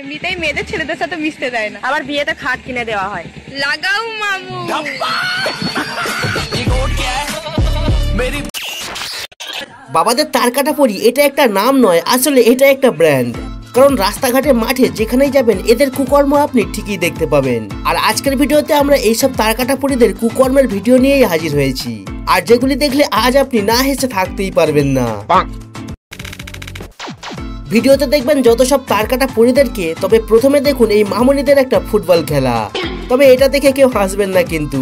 এমনিতেই মেয়েদের ছেলেদের সাথে মিশতে দেয় না, আবার বিয়েতে খাট কিনে দেওয়া হয়। লাগাও মামু। বাবাদের তারকাটা পরি এটা একটা নাম নয়, আসলে এটা একটা ব্র্যান্ড। কারণ রাস্তাঘাটে মাঠে যেখানেই যাবেন এদের কুকর্ম আপনি ঠিকই দেখতে পাবেন। আর আজকের ভিডিওতে আমরা এইসব তারকাটা পরিদের কুকর্মের ভিডিও নিয়েই হাজির হয়েছি, আর যেগুলি দেখলে আজ আপনি না হেসে থাকতেই পারবেন না। ভিডিওতে দেখবেন যত সব তারকাটা পরিদেরকে। তবে প্রথমে দেখুন এই মামুনিদের একটা ফুটবল খেলা। তবে এটা দেখে কেউ হাসবেন না কিন্তু।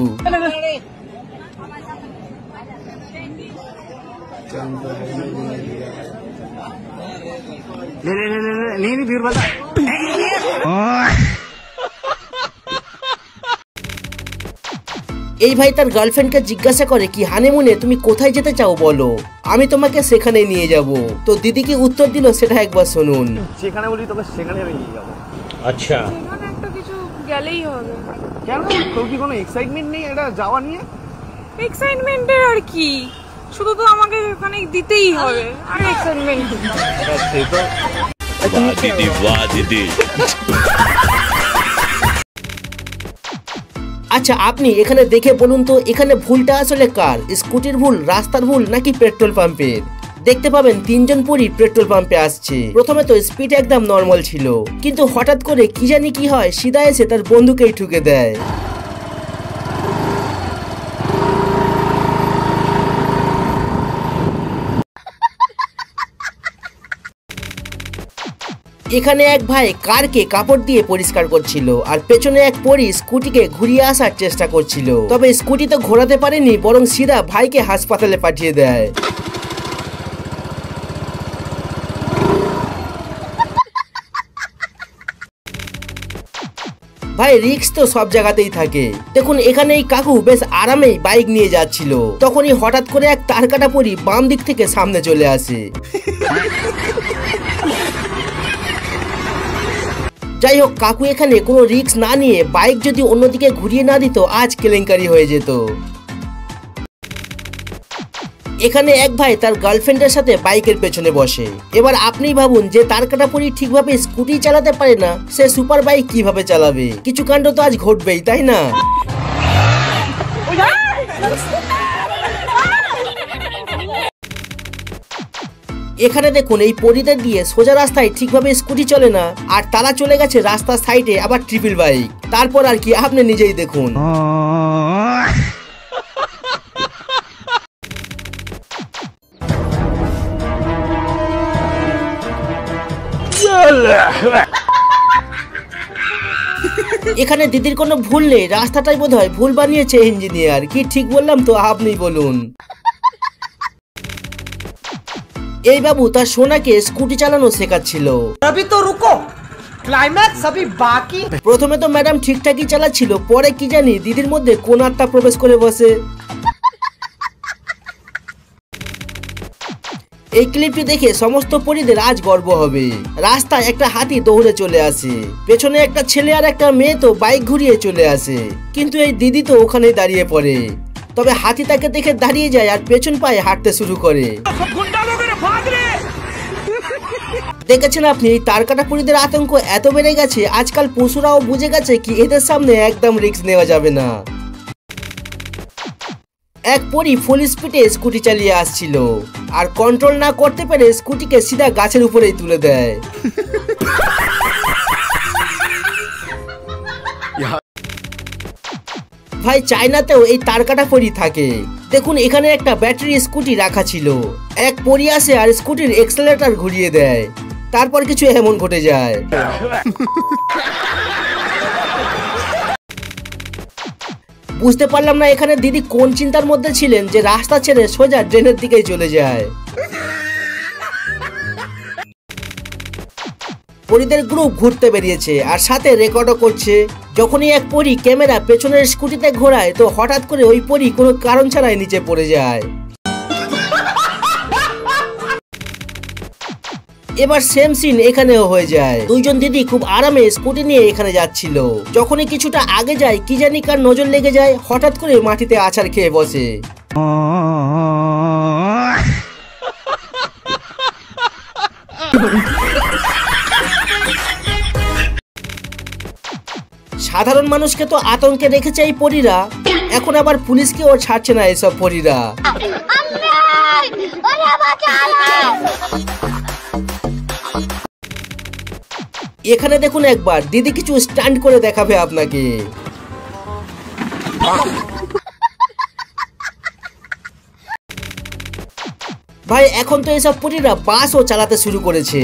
এই ভাই তার গার্লফ্রেন্ডকে জিজ্ঞাসা করে কি হানিমুনে তুমি কোথায় যেতে চাও বলো, আমি তোমাকে সেখানে নিয়ে যাব। তো দিদি কি উত্তর দিল সেটা একবার শুনুন। যেখানে বলি তোকে সেখানে আমি নিয়ে যাব। আচ্ছা, সেখানে একটা কিছু গেলেই হবে। কেন তোর কি কোনো এক্সাইটমেন্ট নেই এটা যাওয়া নিয়ে? এক্সাইটমেন্টের আর কি, শুধু তো আমাকে ওখানে দিতেই হবে। আর এক্সাইটমেন্ট বাহ দিদি, বাহ দিদি। আচ্ছা আপনি এখানে দেখে বলুন তো এখানে ভুলটা আসলে কার? স্কুটির ভুল, রাস্তার ভুল, নাকি পেট্রোল পাম্পের? দেখতে পাবেন তিনজন পরী পেট্রোল পাম্পে আসছে। প্রথমে তো স্পিড একদম নর্মাল ছিল, কিন্তু হঠাৎ করে কি জানি কি হয়, সিধা এসে তার বন্ধুকেই ঠুকে দেয়। এখানে এক ভাই কারকে কাপড় দিয়ে পরিষ্কার করছিল, আর পেছনে এক পরী স্কুটিকে ঘুরিয়ে আসার চেষ্টা করছিল। তবে স্কুটি তো ঘোরাতে পারেনি, বরং সিধা ভাইকে হাসপাতালে পাঠিয়ে দেয়। ভাই রিস্ক তো সব জায়গাতেই থাকে। দেখুন এখানে এই কাকু বেশ আরামেই বাইক নিয়ে যাচ্ছিল, তখনই হঠাৎ করে এক তারকাটা পরী বাম দিক থেকে সামনে চলে আসে। যাই হোক, কাকু এখানে কোনো রিস্ক না নিয়ে বাইক যদি অন্যদিকে ঘুরিয়ে না দিত আজ কেলেঙ্কারি হয়ে যেত। এখানে এক ভাই তার গার্লফ্রেন্ডের সাথে বাইকের পেছনে বসে। এবার আপনিই ভাবুন, যে তারকাটা পরী ঠিকভাবে স্কুটি চালাতে পারে না, সে সুপার বাইক কিভাবে চালাবে? কিছু কাণ্ড তো আজ ঘটবেই, তাই না? এখানে দেখুন এই পরীদের দিয়ে সোজা রাস্তায় ঠিকভাবে স্কুটি চলে না, আর তারা চলে গেছে রাস্তার সাইডে আবার ট্রিপল বাইক। তারপর আর কি আপনি নিজেই দেখুন। এখানে দিদির কোনো ভুল নেই, রাস্তাটাই বোধহয় ভুল বানিয়েছে ইঞ্জিনিয়ার। কি ঠিক বললাম তো? আপনি বলুন। এই বাবু তার সোনাকে স্কুটি চালানো শেখাচ্ছিল। প্রথমে তো ম্যাডাম ঠিকঠাকই চালাচ্ছিল, পরে কি জানি দিদির মধ্যে কোন আত্মা প্রবেশ করে বসে। এই ক্লিপটি দেখে সমস্ত পরীদের আজ গর্ব হবে। রাস্তায় একটা হাতি দৌড়ে চলে আসে, পেছনে একটা ছেলে আর একটা মেয়ে তো বাইক ঘুরিয়ে চলে আসে, কিন্তু এই দিদি তো ওখানেই দাঁড়িয়ে পড়ে। তবে হাতি তাকে দেখে দাঁড়িয়ে যায় আর পেছন পায়ে হাঁটতে শুরু করে। দেখেছেন আপনি এই তারকাটা পরীদের আতঙ্ক এত বেড়ে গেছে, আজকাল পশুরাও বুঝে গেছে কি এদের সামনে একদম রিস্ক নেওয়া যাবে না। এক পরী ফুল স্পিডে স্কুটি চালিয়ে আসছিল, আর কন্ট্রোল না করতে পেরে স্কুটিকে সিধা গাছের উপরেই তুলে দেয়। ভাই চায়নাতেও এই তারকাটা পরী থাকে। দেখুন এখানে একটা ব্যাটারি স্কুটি রাখা ছিল, এক পরী আসে আর স্কুটির এক্সেলেটর ঘুরিয়ে দেয়, তারপর কিছু এমন ঘটে যায়। বুঝতে পারলাম না এখানে দিদি কোন চিন্তার মধ্যে ছিলেন যে রাস্তা ছেড়ে সোজা ড্রেনের দিকেই চলে যায়। পরীদের গ্রুপ ঘুরতে বেরিয়েছে আর সাথে রেকর্ডও করছে। যখনই এক পরী ক্যামেরা পেছনের স্কুটিতে ঘোরায়, তো হঠাৎ করে ওই পরী কোনো কারণ ছাড়াই নিচে পড়ে যায়। এবার সেম সিন এখানেও হয়ে যায়। দুইজন দিদি খুব আরামে স্কুটি নিয়ে এখানে যাচ্ছিল, যখনই কিছুটা আগে যায় কি জানি কার নজর লেগে যায়, হঠাৎ করে মাটিতে আছাড় খেয়ে বসে। সাধারণ মানুষকে তো আতঙ্কে রেখেছে এই পরীরা, এখন আবার পুলিশকেও ছাড়ছে না এসব পরীরা। এখানে দেখুন একবার, দিদি কিছু স্টান্ট করে দেখাবে আপনাকে। ভাই এখন তো এসব পরীরা বাসও চালাতে শুরু করেছে।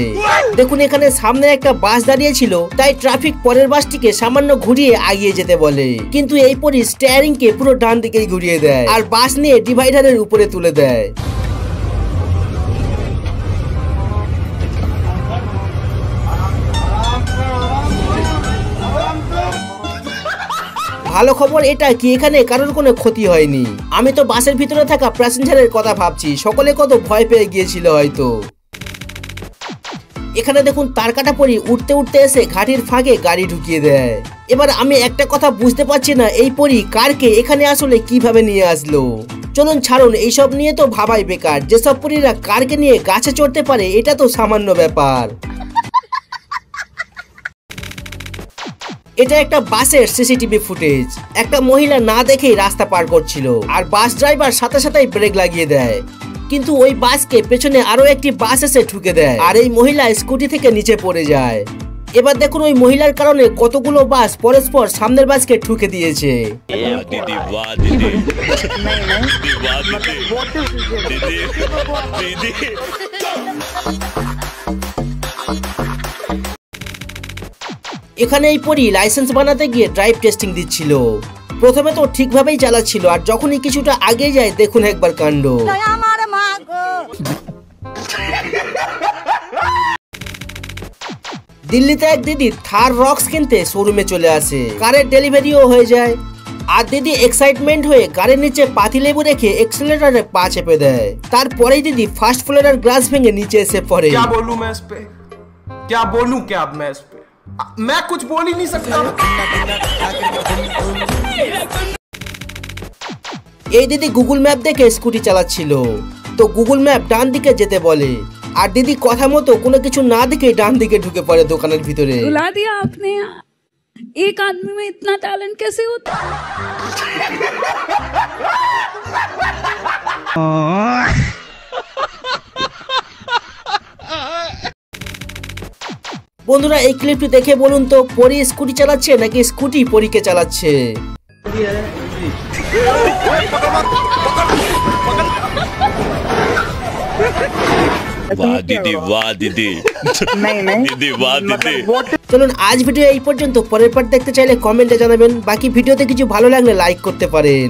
দেখুন এখানে সামনে একটা বাস দাঁড়িয়ে ছিল, তাই ট্রাফিক পরের বাসটিকে সামান্য ঘুরিয়ে এগিয়ে যেতে বলে, কিন্তু এই পরী স্টিয়ারিং কে পুরো ডান দিকেই ঘুরিয়ে দেয় আর বাস নিয়ে ডিভাইডারের উপরে তুলে দেয়। ভালো খবর এটা কি এখানে কারোর কোনো ক্ষতি হয়নি। আমি তো বাসের ভিতরে থাকা প্যাসেঞ্জারের কথা ভাবছি, সকলে কত ভয় পেয়ে গিয়েছিল হয়তো। এখানে দেখুন তারকাটা পরি উঠতে উঠতে এসে ঘাটির ফাঁকে গাড়ি ঢুকিয়ে দেয়। এবার আমি একটা কথা বুঝতে পারছি না, এই পরি কারকে এখানে আসলে কিভাবে নিয়ে আসলো। চলুন ছাড়ুন, এইসব নিয়ে তো ভাবাই বেকার। যেসব পরীরা কারকে নিয়ে গাছে চড়তে পারে এটা তো সামান্য ব্যাপার। এটা একটা বাসের সিসিটিভি ফুটেজ। একটা মহিলা না দেখেই রাস্তা পার করছিল আর বাস ড্রাইভার সাথে সাথেই ব্রেক লাগিয়ে দেয়, কিন্তু ওই বাসকে পেছনে আরো একটি বাস এসে ঠুকে দেয় আর এই মহিলা স্কুটি থেকে নিচে পড়ে যায়। এবার দেখুন ওই মহিলার কারণে কতগুলো বাস পরস্পর সামনের বাসকে ঠুকে দিয়েছে। এখানে এই পরি লাইসেন্স বানাতে গিয়ে ড্রাইভ টেস্টিং দিচ্ছিল। প্রথমে তো ঠিকভাবেই চালাচ্ছিল, আর যখনই কিছুটা আগে যায় দেখুন একবার কাণ্ড। দিল্লিতে এক দিদি থার রক্স কিনতে শোরুমে চলে আসে, কারের ডেলিভারিও হয়ে যায়। আর দিদি এক্সাইটমেন্ট হয়ে গাড়ির নিচে পাতিলেবু রেখে এক্সেলেটরে পা চেপে দেয়। তারপরেই দিদি ফার্স্ট ফ্লোরের গ্লাস ভেঙে নিচে এসে পড়ে। मैं कुछ बोल ही नहीं सकता। এই দিদি গুগল ম্যাপ দেখে স্কুটি চালাচ্ছিল, তো গুগল ম্যাপ ডান দিকে যেতে বলে, আর দিদি কথা মতো কোনো কিছু না দেখে ডান দিকে ঢুকে পড়ে দোকানের ভিতরে। रुला दिया आपने, एक आदमी में इतना टैलेंट कैसे होता? বন্ধুরা এই ক্লিপটি দেখে বলুন তো, পরি স্কুটি চালাচ্ছে নাকি স্কুটি পরীকে চালাচ্ছে? वाह दीदी, वाह दीदी, दीदी वाह दीदी। চলুন আজ ভিডিও এই পর্যন্ত। পরের পার্ট দেখতে চাইলে কমেন্টে জানাবেন। বাকি ভিডিওতে কিছু ভালো লাগলে লাইক করতে পারেন।